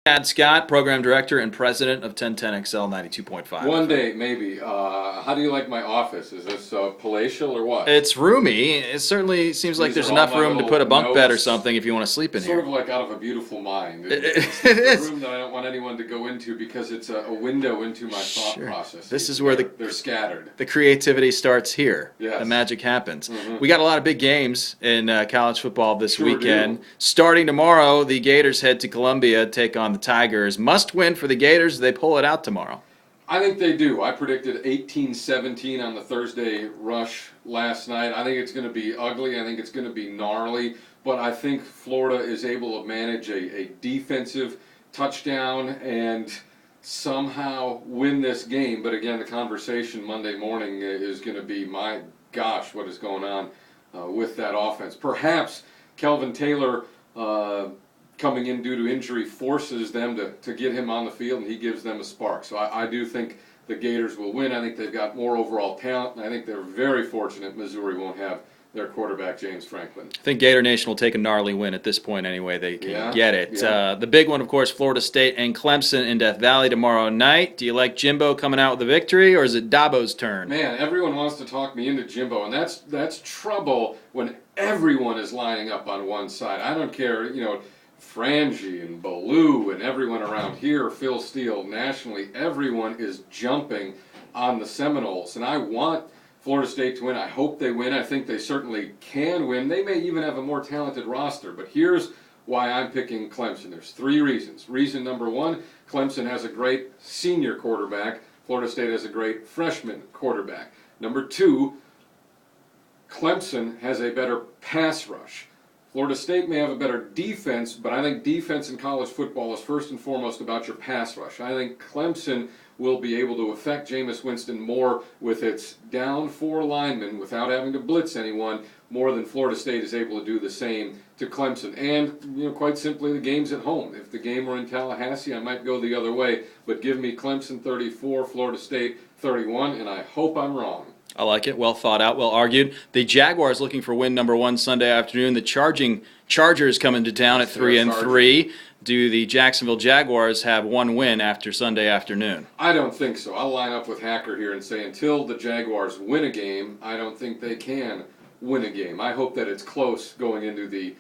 Chad Scott, Program Director and President of 1010XL 92.5. One day, maybe. How do you like my office? Is this palatial or what? It's roomy. It certainly seems like there's enough room to put a bunk bed or something if you want to sleep in here. Sort of like Out of a Beautiful Mind. It's a room that I don't want anyone to go into because it's a window into my thought process. This is where they're scattered. The creativity starts here. Yes. The magic happens. We got a lot of big games in college football this weekend. Do. Starting tomorrow, the Gators head to Columbia, take on the Tigers. Must win for the Gators. They pull it out tomorrow. I think they do. I predicted 18-17 on the Thursday rush last night. I think it's going to be ugly. I think it's going to be gnarly. But I think Florida is able to manage a defensive touchdown and somehow win this game. But again, the conversation Monday morning is going to be, my gosh, what is going on with that offense. Perhaps Kelvin Taylor coming in due to injury forces them to get him on the field, and he gives them a spark. So I do think the Gators will win. I think they've got more overall talent, and I think they're very fortunate Missouri won't have their quarterback, James Franklin. I think Gator Nation will take a gnarly win at this point anyway. They can get it. Yeah. The big one, of course, Florida State and Clemson in Death Valley tomorrow night. Do you like Jimbo coming out with a victory, or is it Dabo's turn? Man, everyone wants to talk me into Jimbo, and that's trouble when everyone is lining up on one side. I don't care, Frangie and Ballou and everyone around here, Phil Steele, nationally, everyone is jumping on the Seminoles. And I want Florida State to win. I hope they win. I think they certainly can win. They may even have a more talented roster. But here's why I'm picking Clemson. There's three reasons. Reason number one, Clemson has a great senior quarterback. Florida State has a great freshman quarterback. Number two, Clemson has a better pass rush. Florida State may have a better defense, but I think defense in college football is first and foremost about your pass rush. I think Clemson will be able to affect Jameis Winston more with its down four linemen without having to blitz anyone, more than Florida State is able to do the same to Clemson. And, quite simply, the game's at home. If the game were in Tallahassee, I might go the other way, but give me Clemson 34, Florida State 31, and I hope I'm wrong. I like it. Well thought out, well argued. The Jaguars looking for win number one Sunday afternoon. The Chargers coming to town at 3-3. Do the Jacksonville Jaguars have one win after Sunday afternoon? I don't think so. I'll line up with Hacker here and say until the Jaguars win a game, I don't think they can win a game. I hope that it's close going into the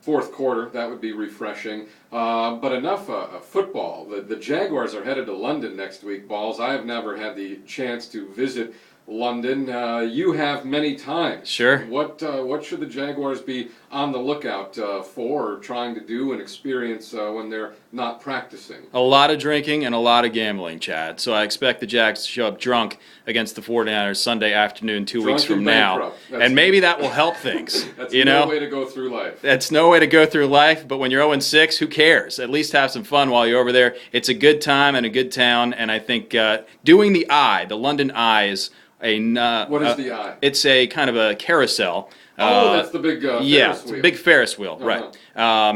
fourth quarter. That would be refreshing. But enough football. The Jaguars are headed to London next week, Balls. I have never had the chance to visit London. You have many times. Sure. What should the Jaguars be on the lookout for, or trying to do and experience when they're not practicing? A lot of drinking and a lot of gambling, Chad. So I expect the Jags to show up drunk against the 49ers Sunday afternoon, 2 weeks from now. And maybe that will help things. That's no way to go through life. That's no way to go through life, but when you're 0-6, who cares? At least have some fun while you're over there. It's a good time and a good town, and I think doing the London Eye is what is the Eye? It's a kind of a carousel. That's the big Ferris wheel. It's a big Ferris wheel, right.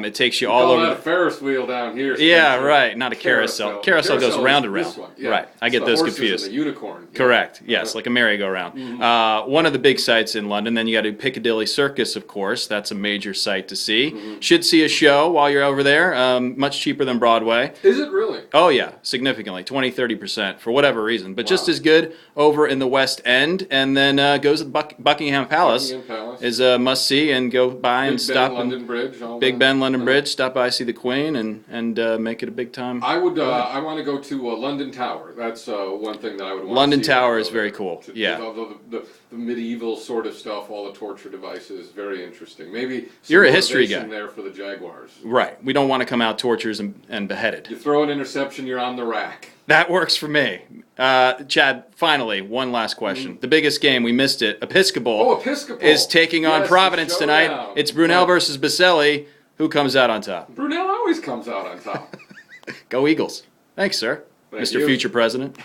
It takes you all over. That a Ferris wheel down here. Yeah, right. Not a carousel. Carousel goes round and round. Yeah. Right. I get those confused. And the unicorn. Yeah. Correct. Yes, like a merry-go-round. One of the big sites in London. Then you got to Piccadilly Circus, of course. That's a major site to see. Should see a show while you're over there. Much cheaper than Broadway. Is it really? Oh, yeah. Significantly. 20-30% for whatever reason. But just as good over in the West End. And then goes to Buckingham Palace. Is a must-see, and go by and stop. Big Ben, London Bridge, stop by, see the Queen, and make it a big time. I want to go to London Tower. That's one thing that I would want London to see. Tower is very cool. Yeah. The medieval sort of stuff, all the torture devices, very interesting. Maybe you're a history guy there for the Jaguars. Right. We don't want to come out tortures and beheaded. You throw an interception, you're on the rack. That works for me. Chad, finally, one last question. The biggest game, we missed it. Episcopal is taking on Providence tonight. It's Brunel versus Baselli. Who comes out on top? Brunel always comes out on top. Go Eagles. Thanks, sir. Thank Mr. you. Future President.